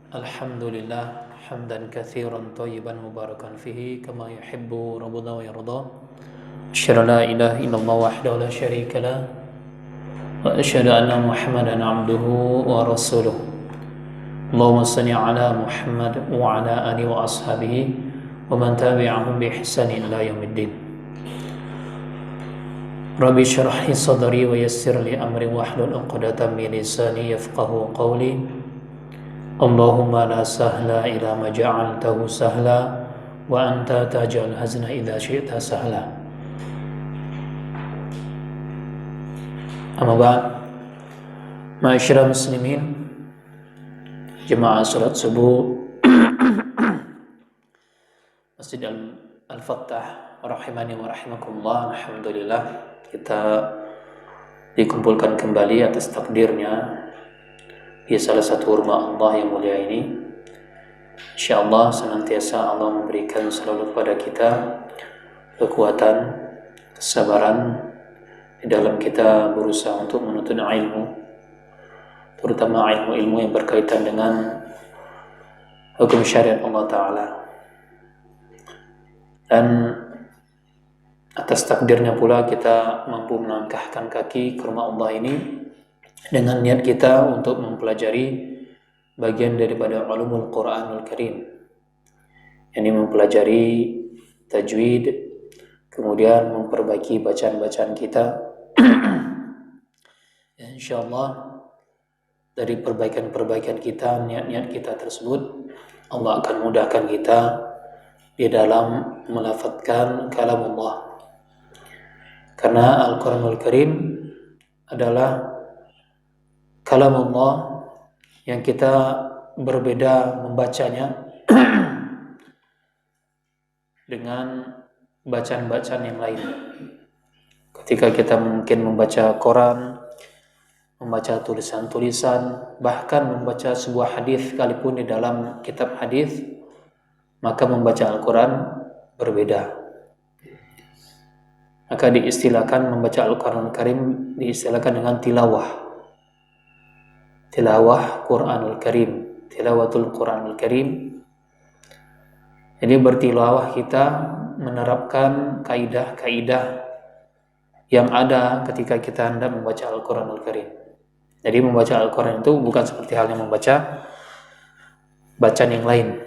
Alhamdulillah hamdan katsiran thayyiban mubarakan fihi kama yuhibbu rabbuna wa yarda. Asyhadu la ilaha illallah wahdahu la syarika lah wa asyhadu anna Muhammadan abduhu wa rasuluh. Allahumma shalli ala Muhammad wa ala alihi wa ashabihi wa man tabi'ahum bi ihsanin ila yaumiddin. Rabbi shrah li sadri wa yassir li amri wahlul 'uqdatam min lisani yafqahu qawli. Allahumma la sahla illa ma ja'altahu sahla wa anta taj'al hazna idza syi'ta sahla. Amma ba'd. Ma'asyiral muslimin, jemaah salat subuh Masjid Al-Fattah rahimani wa rahimakumullah. Alhamdulillah kita dikumpulkan kembali atas takdirnya di salah satu rumah Allah yang mulia ini. InsyaAllah senantiasa Allah memberikan selalu kepada kita kekuatan, kesabaran di dalam kita berusaha untuk menuntut ilmu, terutama ilmu-ilmu yang berkaitan dengan hukum syariat Allah Ta'ala. Dan atas takdirnya pula kita mampu melangkahkan kaki ke rumah Allah ini dengan niat kita untuk mempelajari bagian daripada ulumul Quranul Karim, yakni mempelajari tajwid, kemudian memperbaiki bacaan-bacaan kita. Ya, insyaallah dari perbaikan-perbaikan kita, niat-niat kita tersebut, Allah akan mudahkan kita di dalam melafadzkan kalam Allah. Karena Al-Quranul Karim adalah kalam Allah yang kita berbeda membacanya dengan bacaan-bacaan yang lain. Ketika kita mungkin membaca Quran, membaca tulisan-tulisan, bahkan membaca sebuah hadis sekalipun di dalam kitab hadis, maka membaca Al-Quran berbeda. Maka diistilahkan membaca Al-Quran Karim diistilahkan dengan tilawah Quranul Karim, tilawatul Quranul Karim. Jadi bertilawah kita menerapkan kaidah-kaidah yang ada ketika kita hendak membaca Al-Quranul Karim. Jadi membaca Al-Quran itu bukan seperti halnya membaca bacaan yang lain.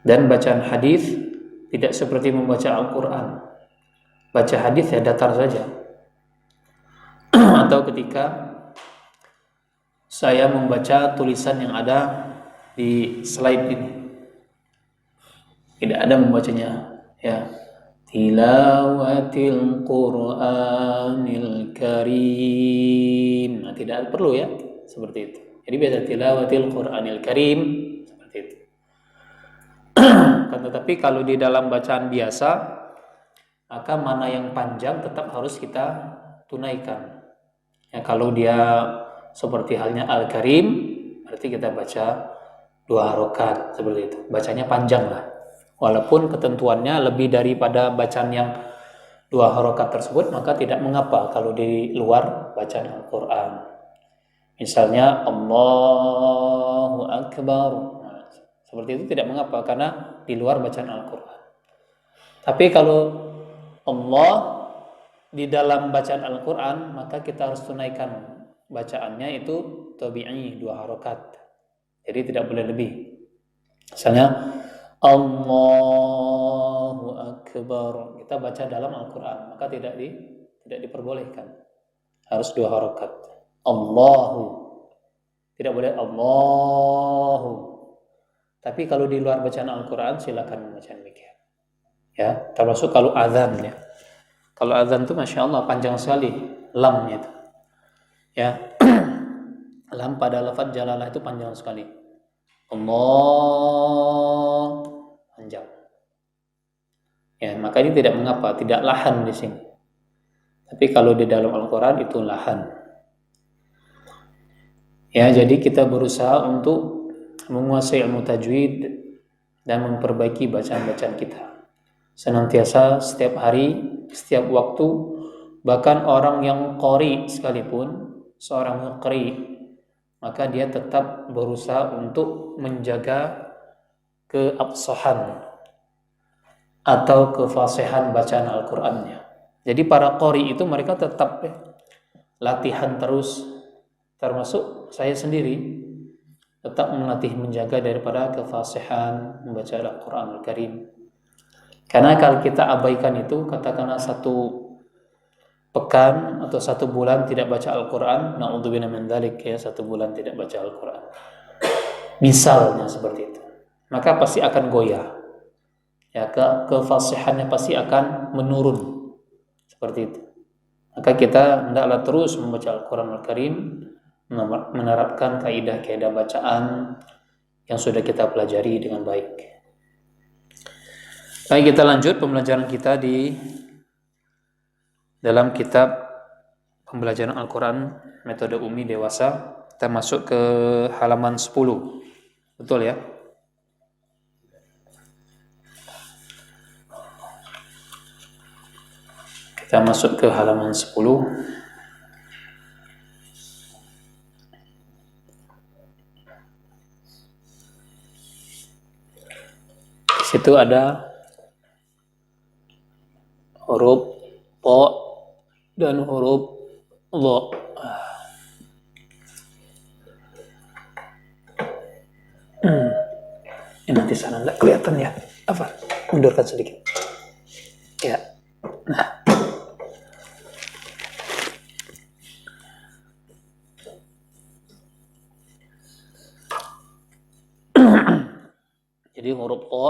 Dan bacaan hadis tidak seperti membaca Al-Quran. Baca hadis ya datar saja. Atau ketika saya membaca tulisan yang ada di slide ini, tidak ada membacanya, ya. Tilawatil Qur'anil Karim. Nah, tidak perlu ya seperti itu. Jadi biasa tilawatil Qur'anil Karim seperti itu. Tetapi kalau di dalam bacaan biasa, maka mana yang panjang tetap harus kita tunaikan. Ya, kalau dia seperti halnya Al-Karim, berarti kita baca 2 harokat seperti itu. Bacanya panjang lah. Walaupun ketentuannya lebih daripada bacaan yang 2 harokat tersebut, maka tidak mengapa kalau di luar bacaan Al-Quran. Misalnya Allahu Akbar. Nah, seperti itu tidak mengapa karena di luar bacaan Al-Quran. Tapi kalau Allah di dalam bacaan Al-Quran, maka kita harus tunaikan bacaannya itu tabi'i 2 harokat. Jadi tidak boleh lebih. Misalnya Allahu Akbar, kita baca dalam Al-Quran, maka tidak diperbolehkan. Harus 2 harokat. Allahu, tidak boleh Allahu. Tapi kalau di luar bacaan Al-Quran silakan membaca demikian. Ya, termasuk kalau azan ya. Kalau azan itu Masya Allah panjang sekali lamnya itu. Ya. Lam pada lafaz jalalah itu panjang sekali. Allah panjang. Ya, maka ini tidak mengapa, tidak lahan di sini. Tapi kalau di dalam Al-Quran itu lahan. Ya, jadi kita berusaha untuk menguasai ilmu tajwid dan memperbaiki bacaan-bacaan kita. Senantiasa setiap hari, setiap waktu Bahkan orang yang qari sekalipun, seorang qari, maka dia tetap berusaha untuk menjaga keabsahan atau kefasihan bacaan Al-Qur'annya. Jadi para qari itu mereka tetap latihan terus, termasuk saya sendiri tetap melatih menjaga daripada kefasihan membaca Al-Qur'an Al-Karim. Karena kalau kita abaikan itu, katakanlah 1 pekan atau 1 bulan tidak baca Al-Quran, na'udzubillah min dzalik, ya, 1 bulan tidak baca Al-Quran, misalnya seperti itu, maka pasti akan goyah, ya, kefasihannya pasti akan menurun seperti itu. Maka kita hendaklah terus membaca Al-Quran Al-Karim, menerapkan kaidah-kaidah bacaan yang sudah kita pelajari dengan baik. Baik, kita lanjut pembelajaran kita di dalam kitab pembelajaran Al-Quran metode Umi dewasa. Kita masuk ke halaman 10. Betul ya? Kita masuk ke halaman 10. Di situ ada huruf po dan huruf lo. Ini nanti sana nggak kelihatan ya? Apa? Mundurkan sedikit. Ya. Nah. Jadi huruf o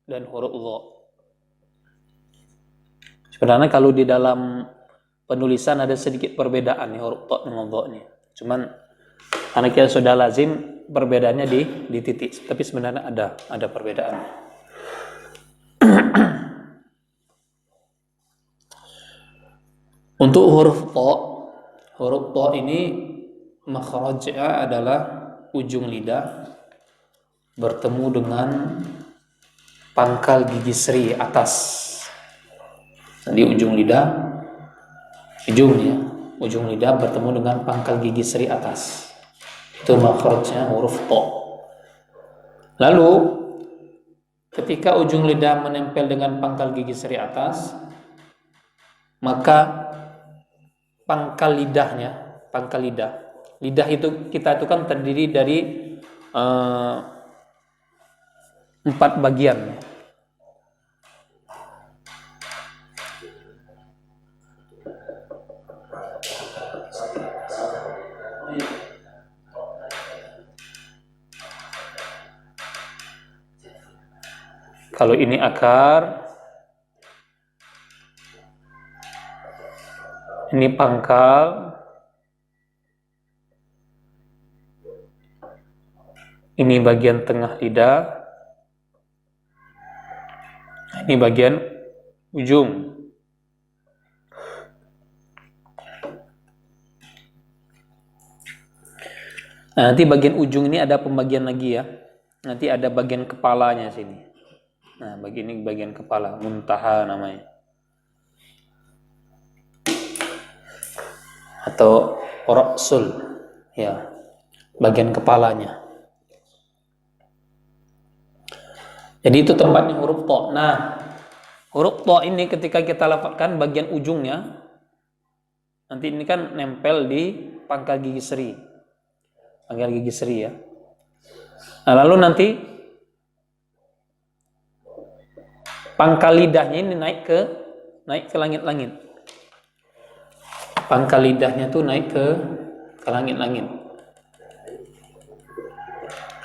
dan huruf lo. Sebenarnya kalau di dalam penulisan ada sedikit perbedaan nih huruf to dengan dha nih. Cuman karena kita sudah lazim perbedaannya di titik, tapi sebenarnya ada perbedaan. Untuk huruf to ini makhrajnya adalah ujung lidah bertemu dengan pangkal gigi seri atas. Di ujung lidah bertemu dengan pangkal gigi seri atas. Itu makhrajnya huruf to. Lalu ketika ujung lidah menempel dengan pangkal gigi seri atas, maka pangkal lidah itu kita itu kan terdiri dari 4 bagian. Kalau ini akar, ini pangkal, ini bagian tengah lidah, ini bagian ujung. Nah, nanti bagian ujung ini ada pembagian lagi ya. Nanti ada bagian kepalanya sini. Nah, bagian kepala, muntaha namanya. Atau ra'sul, ya, bagian kepalanya. Jadi itu tempatnya huruf to. Nah, huruf to ini ketika kita lafalkan bagian ujungnya, nanti ini kan nempel di pangkal gigi seri. Pangkal gigi seri ya. Nah, lalu nanti pangkal lidahnya ini naik ke langit-langit. Pangkal lidahnya tuh naik ke langit-langit.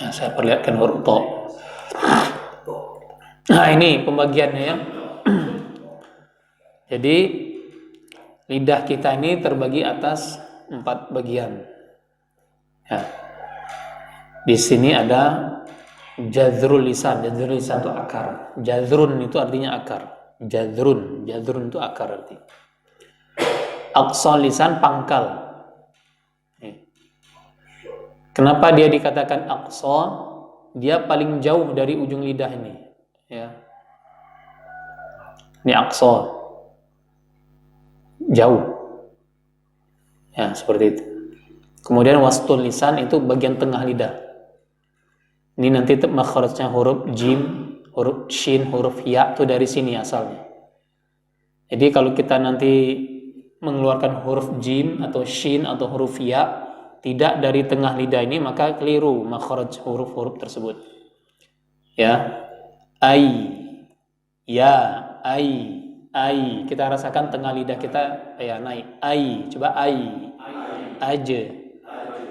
Nah, saya perlihatkan huruf to. Nah, ini pembagiannya ya. Jadi lidah kita ini terbagi atas 4 bagian. Ya. Di sini ada jazrul lisan. Jazrul lisan itu akar. Jazrun itu artinya akar. Jazrun itu akar arti. Aqsa lisan pangkal. Kenapa dia dikatakan aqsa? Dia paling jauh dari ujung lidah ini. Ya. Ini aqsa. jauh. Ya, seperti itu. Kemudian wastul lisan itu bagian tengah lidah. Ini nanti makhrajnya huruf jim, huruf shin, huruf ya itu dari sini asalnya. Jadi kalau kita nanti mengeluarkan huruf jim atau shin atau huruf ya tidak dari tengah lidah ini, maka keliru makhraj huruf-huruf tersebut. Ya. Ai, ya, ai. Kita rasakan tengah lidah kita ya naik. Ai, coba ai. Aja.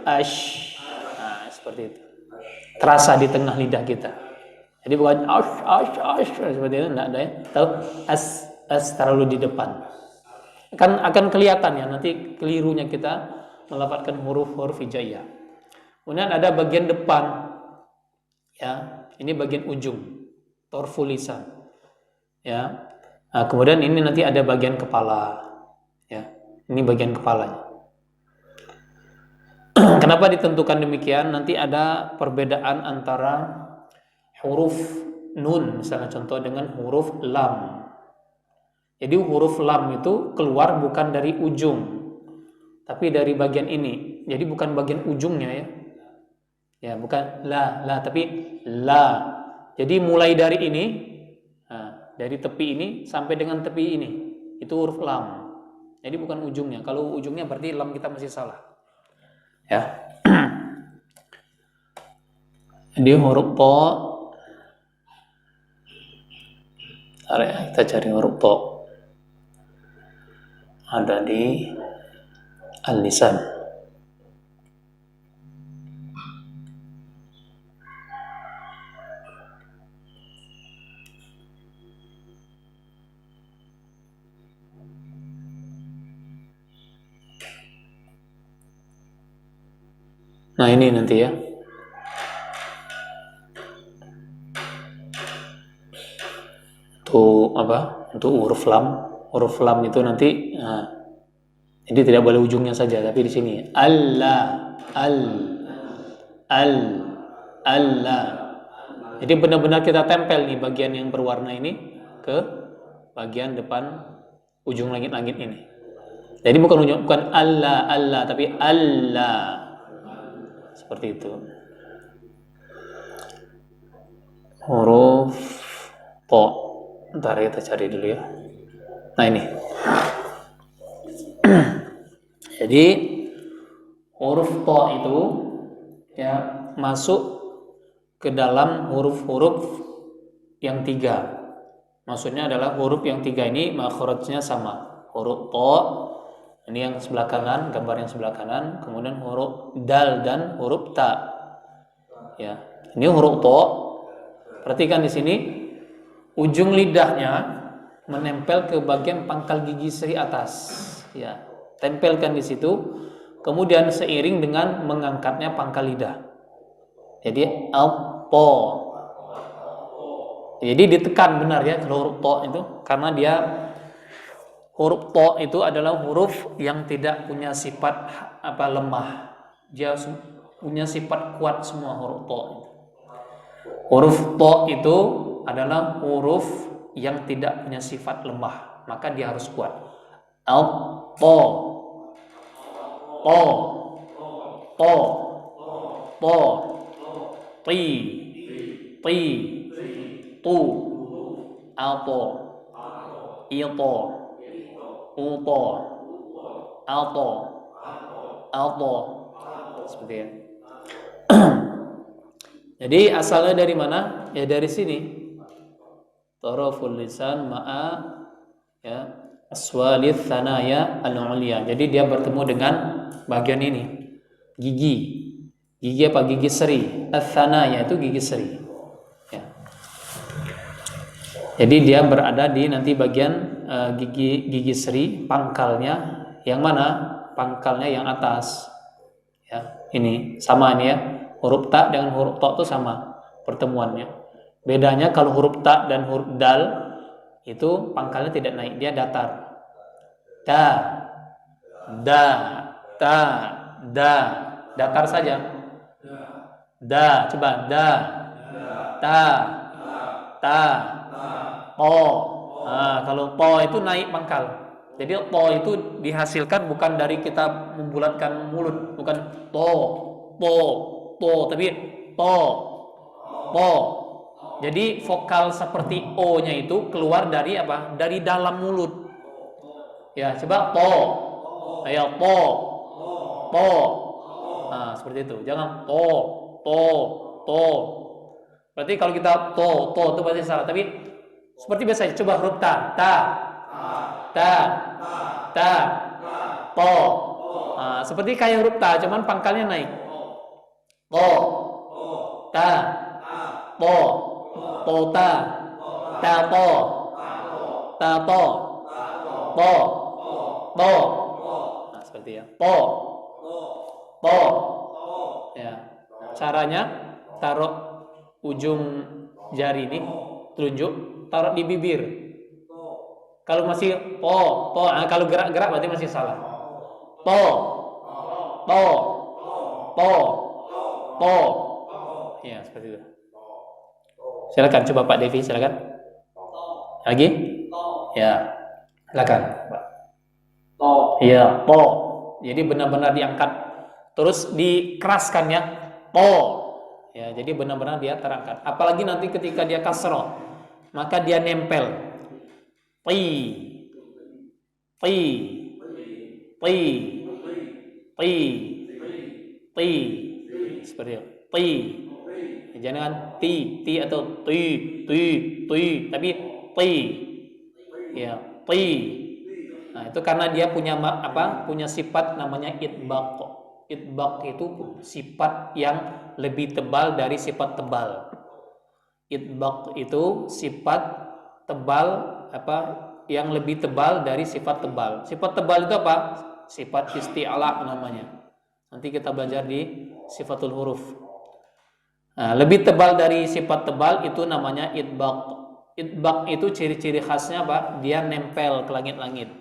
Ash. Nah, seperti itu. Terasa di tengah lidah kita. Jadi bukan ash seperti itu, enggak ada ya. Tahu as terlalu di depan. Akan kelihatan ya nanti kelirunya kita melafalkan huruf-huruf hijaiyah. Kemudian ada bagian depan. Ya, ini bagian ujung. Torful lisan. Ya. Nah, kemudian ini nanti ada bagian kepala. Ya. Ini bagian kepalanya. Kenapa ditentukan demikian? Nanti ada perbedaan antara huruf nun, misalnya contoh dengan huruf lam. Jadi huruf lam itu keluar bukan dari ujung, tapi dari bagian ini. Jadi bukan bagian ujungnya ya. Ya, bukan la, tapi la. Jadi mulai dari ini, nah, dari tepi ini sampai dengan tepi ini, itu huruf lam. Jadi bukan ujungnya. Kalau ujungnya berarti lam kita masih salah. Ya. Jadi huruf po, kita cari huruf po. Ada di al-lisan. Nah, ini nanti ya. Untuk huruf lam. Huruf lam itu nanti jadi tidak boleh ujungnya saja, tapi di sini alla. Jadi benar-benar kita tempel nih bagian yang berwarna ini ke bagian depan ujung langit-langit ini. Jadi bukan alla, tapi alla. Seperti itu. Huruf po. Ntar kita cari dulu ya. Nah, ini. Jadi huruf to itu ya masuk ke dalam huruf-huruf yang 3. Maksudnya adalah huruf yang 3 ini makhrajnya sama. Huruf to ini yang sebelah kanan, gambar yang sebelah kanan, kemudian huruf dal dan huruf ta. Ya. Ini huruf to. Perhatikan di sini ujung lidahnya menempel ke bagian pangkal gigi seri atas. Ya, tempelkan di situ. Kemudian seiring dengan mengangkatnya pangkal lidah. Jadi po. Jadi ditekan benar ya huruf to itu karena dia huruf to itu adalah huruf yang tidak punya sifat lemah. Dia punya sifat kuat semua huruf to. Huruf to itu adalah huruf yang tidak punya sifat lemah, maka dia harus kuat. Po, ti, tu, alto, ilto, ulto, alto, seperti itu. Jadi asalnya dari mana? Ya dari sini. Taraful lisan ma'a ya aswalith thanaya al-ulya. Jadi dia bertemu dengan bagian ini. Gigi. Gigi apa? Gigi seri. Ats-thanaya itu gigi seri. Ya. Jadi dia berada di nanti bagian gigi seri, pangkalnya yang mana? Pangkalnya yang atas. Ya, ini sama ini ya. Huruf ta dengan huruf to itu sama pertemuannya. Bedanya kalau huruf ta dan huruf dal itu pangkalnya tidak naik, dia datar. Datar saja. Coba ta, to. Nah, kalau to itu naik pangkal. Jadi to itu dihasilkan bukan dari kita membulatkan mulut, bukan to, tapi to, to. Jadi vokal seperti o-nya itu keluar dari apa? Dari dalam mulut. Ya, coba to. Ayo to. Nah, seperti itu. Jangan to. Berarti kalau kita to itu pasti salah. Tapi seperti biasa, coba huruf ta, to. Nah, seperti kayak huruf ta, cuman pangkalnya naik. To, ta, to, ta, to, to. Nah, seperti ya. To. Ya. Caranya taruh ujung jari ini, telunjuk, taruh di bibir. Kalau masih nah, kalau gerak-gerak berarti masih salah. To. Ya, seperti itu. Silakan coba Pak Devi, silakan. Lagi? Ya. Silakan. Iya, to. Jadi benar-benar diangkat, terus dikeraskan ya, to. Ya, jadi benar-benar dia terangkat. Apalagi nanti ketika dia kasroh, maka dia nempel. Ti. Seperti itu. Ti. Jangan ti atau ti, tapi ti. Ya, ti. Nah, itu karena dia punya punya sifat namanya itbaq. Itbaq itu sifat yang lebih tebal dari sifat tebal. Itbaq itu sifat tebal yang lebih tebal dari sifat tebal. Sifat tebal itu apa? Sifat isti'la namanya. Nanti kita belajar di sifatul huruf. Nah, lebih tebal dari sifat tebal itu namanya itbaq. Itbaq itu ciri-ciri khasnya apa? Dia nempel ke langit-langit.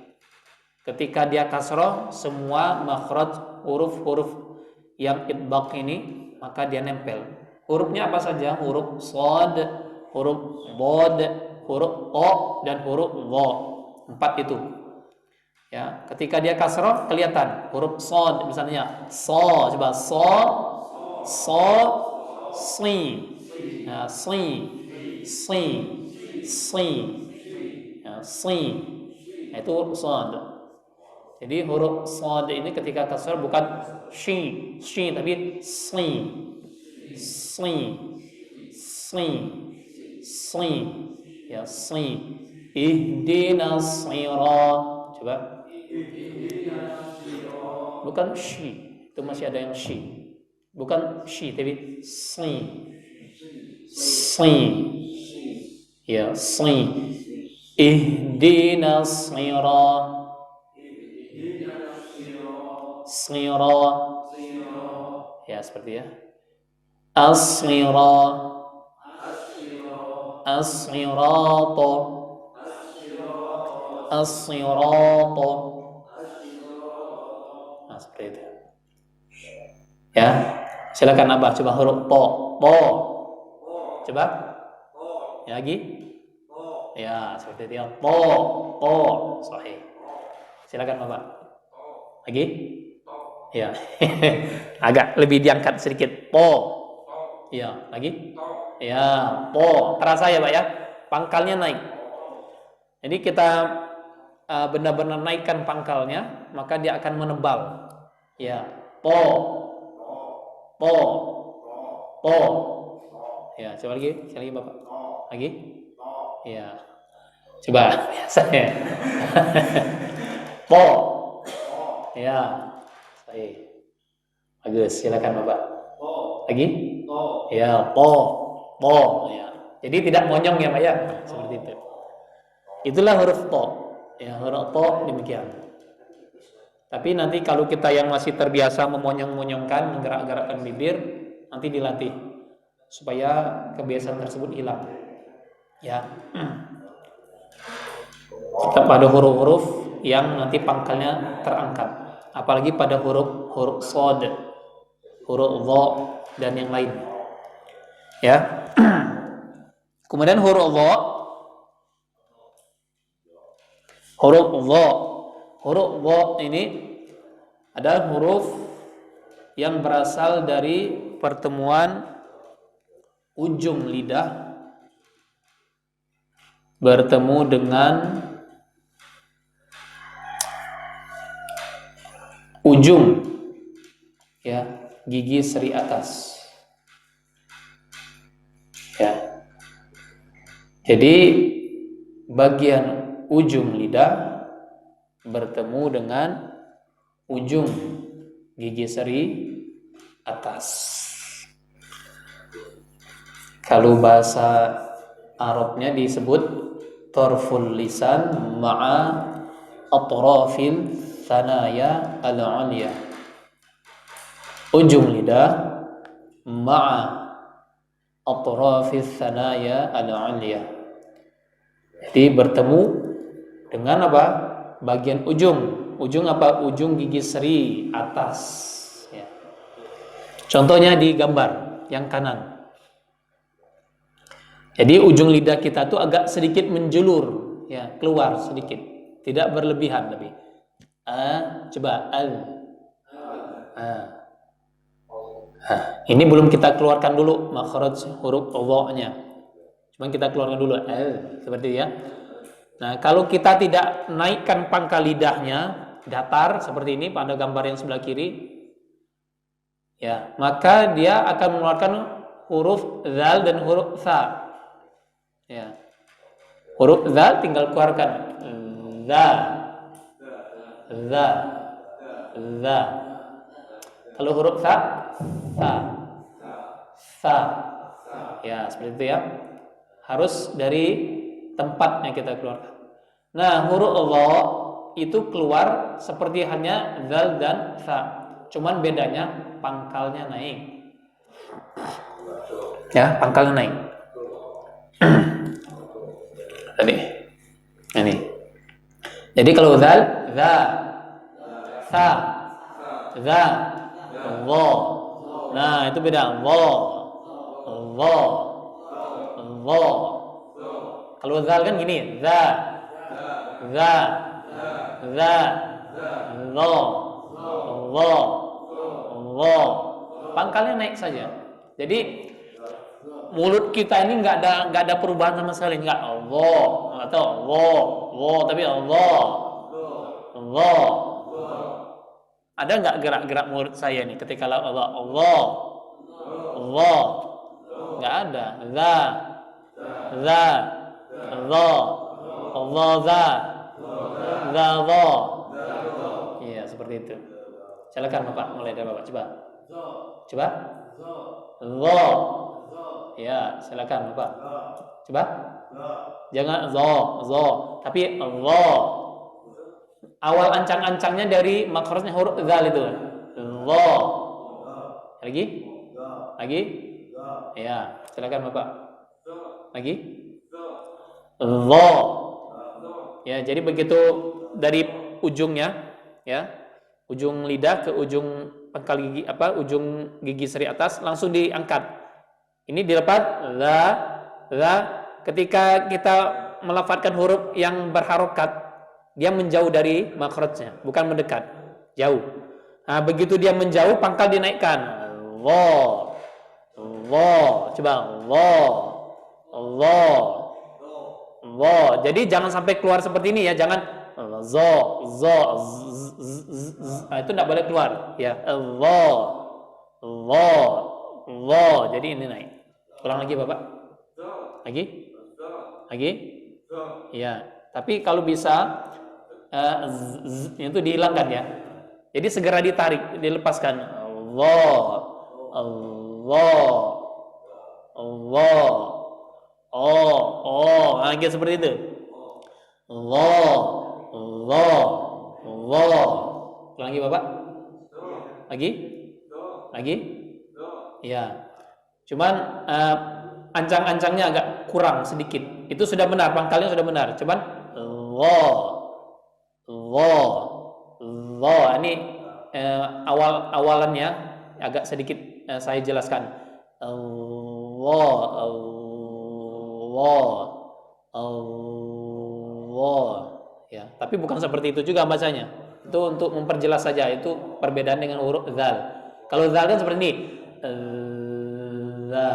Ketika dia kasroh, semua makhraj huruf-huruf yang itbaq ini, maka dia nempel. Hurufnya apa saja? Huruf shad, huruf bod, huruf o, dan huruf dha. 4 itu. Ya, ketika dia kasroh kelihatan huruf shad misalnya coba si. Nah, si. Ya, si. Nah, itu huruf shad. Jadi huruf shad ini ketika kasar bukan shi, tapi si. Ya, si. Ihdinas shirat. Coba. Bukan shi, itu masih ada yang shi. Bukan shi, tapi si. Ya, si. Ihdinas shirat. Ya, seperti ya. As-sirat. Nah, seperti itu. Ya, silakan Abah coba huruf to. Coba. Ya, lagi. Ya, seperti itu. To. Sahih. Silakan Bapak. Lagi? Ya. Agak lebih diangkat sedikit. Ya, lagi? Ya, terasa ya, Pak ya? Pangkalnya naik. Jadi kita benar-benar naikkan pangkalnya, maka dia akan menebal. Ya, to. Ya, coba lagi, sekali lagi Bapak. Lagi? Ya. Coba saya. Ya. Baik. Bagus, silakan Bapak. Lagi? Ya, ya. Jadi tidak monyong ya, Pak ya. Seperti itu. Itulah huruf to. Ya, huruf to demikian. Tapi nanti kalau kita yang masih terbiasa memonyong-monyongkan, menggerak-gerakkan bibir, nanti dilatih supaya kebiasaan tersebut hilang. Ya. Kita pada huruf-huruf yang nanti pangkalnya terangkat. Apalagi pada huruf shad, huruf dha dan yang lain. Ya. Kemudian huruf dha Huruf dha ini adalah huruf yang berasal dari pertemuan ujung lidah bertemu dengan ujung ya gigi seri atas. Ya. Jadi bagian ujung lidah bertemu dengan ujung gigi seri atas. Kalau bahasa Arabnya disebut tarful lisan ma'a atrafil thanaya al-'ulya. Ujung lidah ma'a atrafil thanaya al-'ulya. Jadi bertemu dengan apa? Bagian ujung. Ujung apa? Ujung gigi seri atas. Ya. Contohnya di gambar yang kanan. Jadi ujung lidah kita tuh agak sedikit menjulur, ya, keluar sedikit, tidak berlebihan lebih. Coba ini belum kita keluarkan dulu makhraj huruf dha-nya. Cuma kita keluarkan dulu seperti ya. Nah, kalau kita tidak naikkan pangkal lidahnya datar seperti ini pada gambar yang sebelah kiri, ya, maka dia akan mengeluarkan huruf zal dan huruf tha. Ya. Huruf za tinggal keluarkan za. Kalau huruf sa ya seperti itu ya. Harus dari tempatnya kita keluarkan. Nah, huruf dha itu keluar seperti hanya zal dan tha. Cuman bedanya pangkalnya naik. Ya, pangkalnya naik. Tadi ini. Jadi kalau zal, za, sa, za, dha. Nah, itu beda. Dha. Kalau zal kan gini, za, dha, dha. Pangkalnya naik saja. Jadi mulut kita ini nggak ada perubahan sama sekali, nggak Allah atau Allah, tapi Allah. Ada nggak gerak-gerak mulut saya nih ketika Allah, nggak ada. Za, Allah, za, iya seperti itu. Silakan Bapak, mulai dari Bapak, coba. Zo. Ya, silakan Bapak. Coba. Jangan zo, tapi Allah. Awal ancang-ancangnya dari makhrajnya huruf zal itu. Zo. Lagi? Ya, silakan Bapak. Lagi? Zo. Ya, jadi begitu dari ujungnya, ya, ujung lidah ke ujung pangkal gigi ujung gigi seri atas langsung diangkat. Ini dilepas la. Ketika kita melafadzkan huruf yang berharokat, dia menjauh dari makhrajnya, bukan mendekat, jauh. Nah, begitu dia menjauh, pangkal dinaikkan. Allah. Coba Allah. Jadi jangan sampai keluar seperti ini ya, jangan zo. Nah, itu tidak boleh keluar ya. Allah. Jadi ini naik. Ulang lagi Bapak. Lagi? Ya. Tapi kalau bisa itu dihilangkan ya. Jadi segera ditarik, dilepaskan. Allah. Nah, seperti itu. Allah. Ulang lagi Bapak. Lagi? Ya. Cuman ancang-ancangnya agak kurang sedikit. Itu sudah benar, pangkalnya sudah benar. Cuman ini awalannya agak sedikit saya jelaskan. Allah. Ya, tapi bukan seperti itu juga bacanya. Itu untuk memperjelas saja, itu perbedaan dengan huruf dzal. Kalau dzal kan seperti ini. Dza,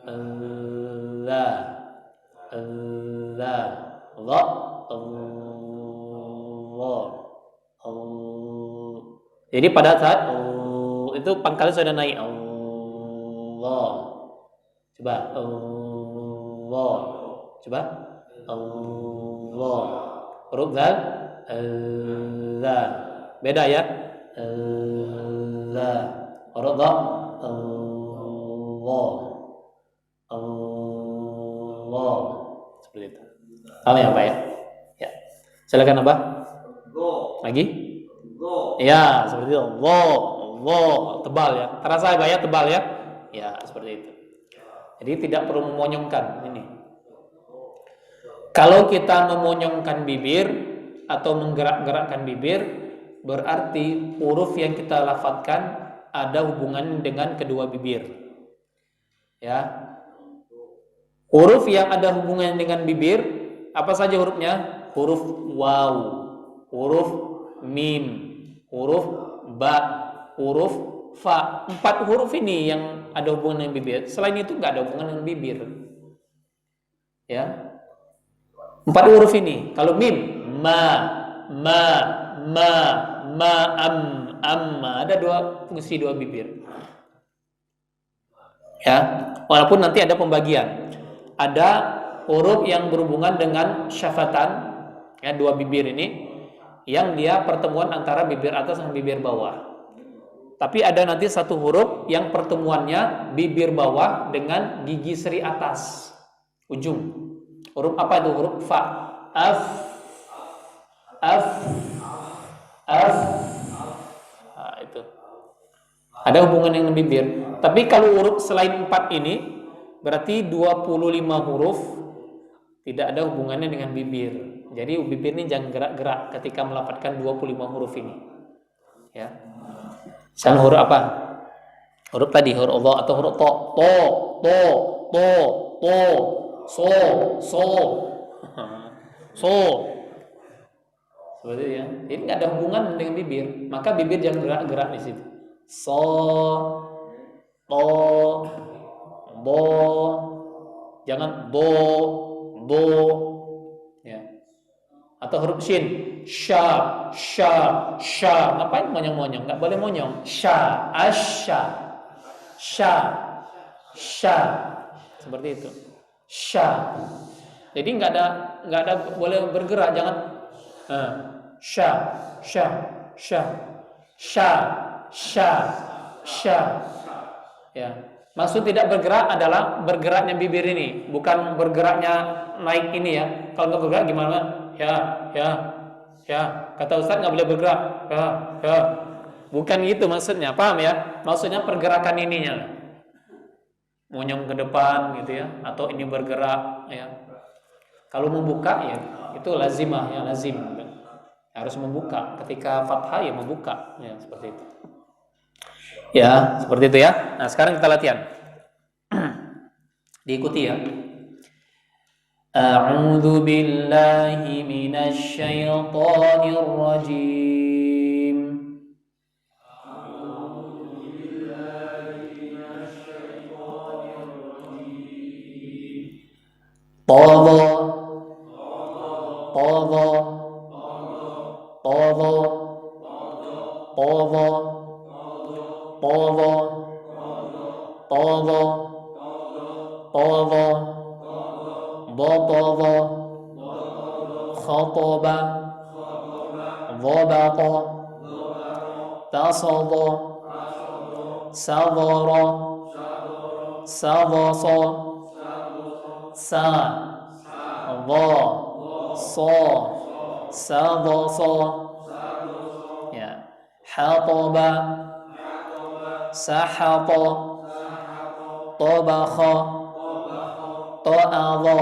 dza, dza, dha, Allah. Jadi pada saat itu pangkalnya sudah naik. Allah. Coba Allah. Coba Allah. Huruf dzal dzal. Beda ya. Dzal. Huruf dha Allah. Allah. Seperti itu. Paham ya, Pak ya? Ya. Silakan Abah. Lagi? Ya, seperti itu. Allah. Tebal ya. Terasa Abah ya, tebal ya? Ya, seperti itu. Jadi tidak perlu memonyongkan ini. Kalau kita memonyongkan bibir atau menggerak-gerakkan bibir, berarti huruf yang kita lafadzkan ada hubungan dengan kedua bibir. Ya. Huruf yang ada hubungan dengan bibir, apa saja hurufnya? Huruf waw, huruf mim, huruf ba, huruf fa. 4 huruf ini yang ada hubungan dengan bibir. Selain itu nggak ada hubungan dengan bibir. Ya. 4 huruf ini. Kalau mim, amma ada fungsi dua bibir. Ya, walaupun nanti ada pembagian. Ada huruf yang berhubungan dengan syafatan, ya, dua bibir ini, yang dia pertemuan antara bibir atas dan bibir bawah. Tapi ada nanti satu huruf yang pertemuannya bibir bawah dengan gigi seri atas, ujung. Huruf apa itu? Huruf fa. Nah, itu. Ada hubungan dengan bibir. Tapi kalau huruf selain 4 ini, berarti 25 huruf tidak ada hubungannya dengan bibir. Jadi bibir ini jangan gerak-gerak ketika melafadzkan 25 huruf ini. Ya. Misalnya huruf apa? Huruf tadi, huruf Allah atau huruf to, so. Seperti itu ya. Ini nggak ada hubungan dengan bibir, maka bibir jangan gerak-gerak di situ. So, to, bo, jangan bo, ya. Atau huruf shin, sha. Ngapain monyong-monyong? Nggak boleh monyong. Sha, asha, sha. Seperti itu. Sha. Jadi nggak ada boleh bergerak, jangan sha. Ya. Maksud tidak bergerak adalah bergeraknya bibir ini, bukan bergeraknya naik ini ya. Kalau nggak bergerak gimana? Ya. Kata Ustaz nggak boleh bergerak. Ya. Bukan gitu maksudnya, paham ya? Maksudnya pergerakan ininya. Monyong ke depan gitu ya, atau ini bergerak ya. Kalau membuka ya itu lazimah ya, lazim. Harus membuka. Ketika fathah ya membuka ya, seperti itu. Ya, seperti itu ya. Nah, sekarang kita latihan. Diikuti ya. A'udzu billahi minasy syaithanir rajim. Khataba, dhabaqa, tasada, sadara, sadasa, sa, dha, sa, sadasa, ya, hataba, sahata, tabakha, ta'adha,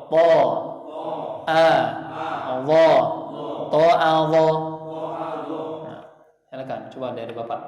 ta, dha, ta'adha. Nah, silakan coba dari Bapak.